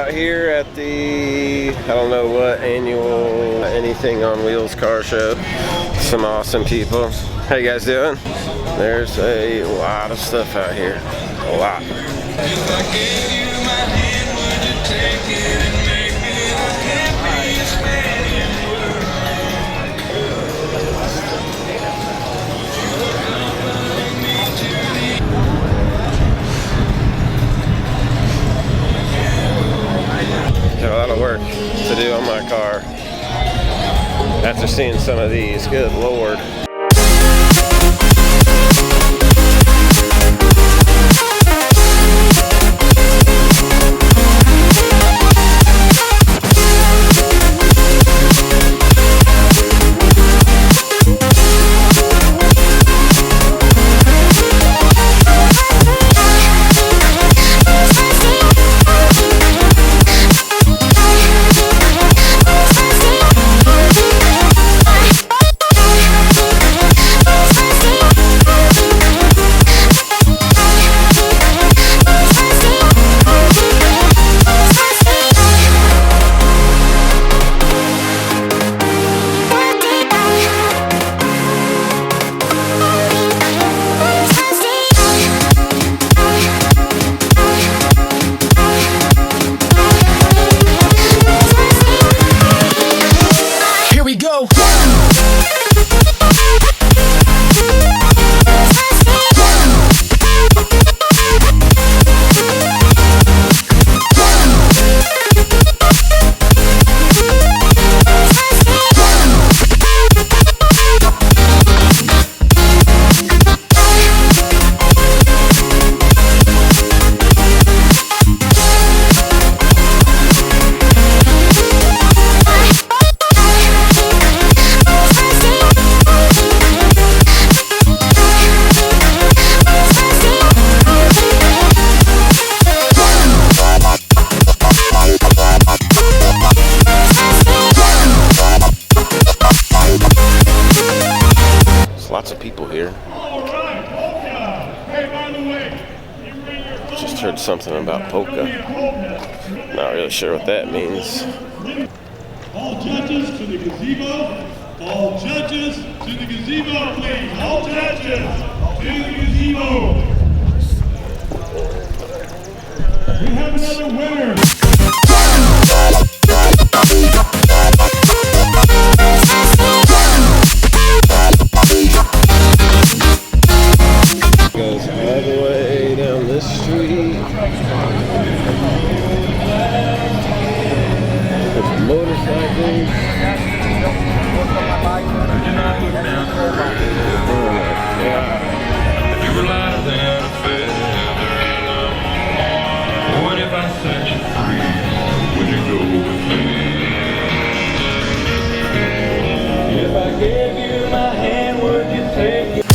out here at the, I don't know what, annual Anything on Wheels car show. Some awesome people. How you guys doing? There's a lot of stuff out here. A lot. If I gave you my hand, would you take it and make me the happiest man in the world? Got a lot of work to do on my car. After seeing some of these, good Lord. Lots of people here. Just heard something about polka. Not really sure what that means. All judges to the gazebo. All judges to the gazebo, please. All judges to the gazebo. We have another winner. Goes all the way down this street. There's motorcycles. If you were lighter than a feather, what if I set you free? Would you go with me? If I gave you my hand, would you take it?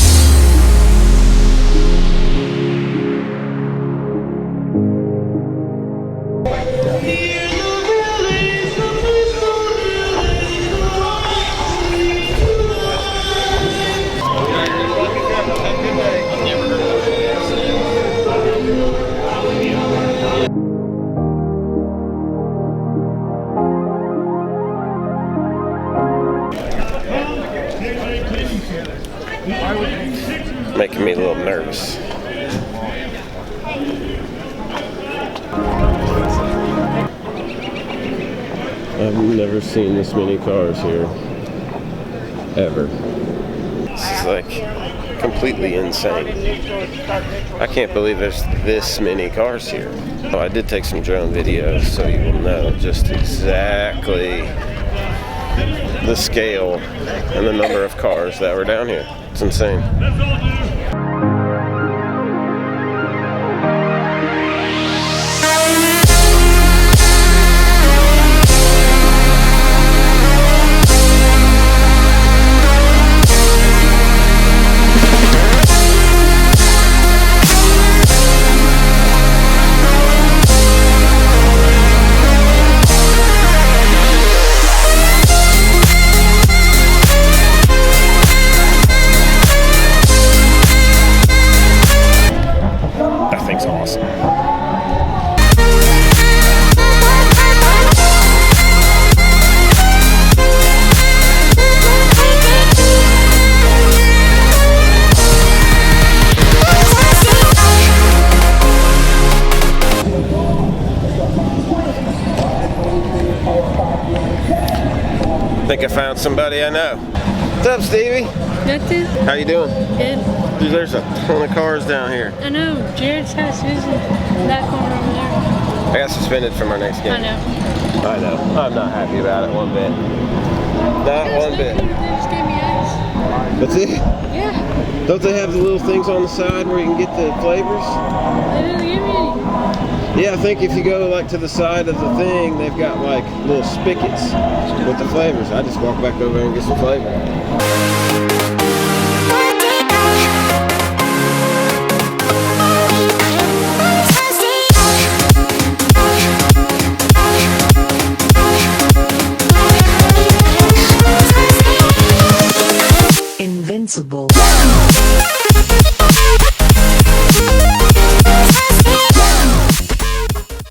Making me a little nervous. I've never seen this many cars here, ever. This is like completely insane. I can't believe there's this many cars here. Oh, I did take some drone videos, so you will know just exactly the scale and the number of cars that were down here. It's insane. have found somebody I know. What's up, Stevie? Nothing. How you doing? Good. Dude, there's a ton of cars down here. I know. Jared's house is in that corner over there. I got suspended from our next game. I know. I know. I'm not happy about it one bit. Not one bit. They just gave me ice. That's it? Yeah. Don't they have the little things on the side where you can get the flavors? They didn't give me any. Yeah, I think if you go like to the side of the thing, they've got like little spigots with the flavors. I just walk back over there and get some flavor. Invincible.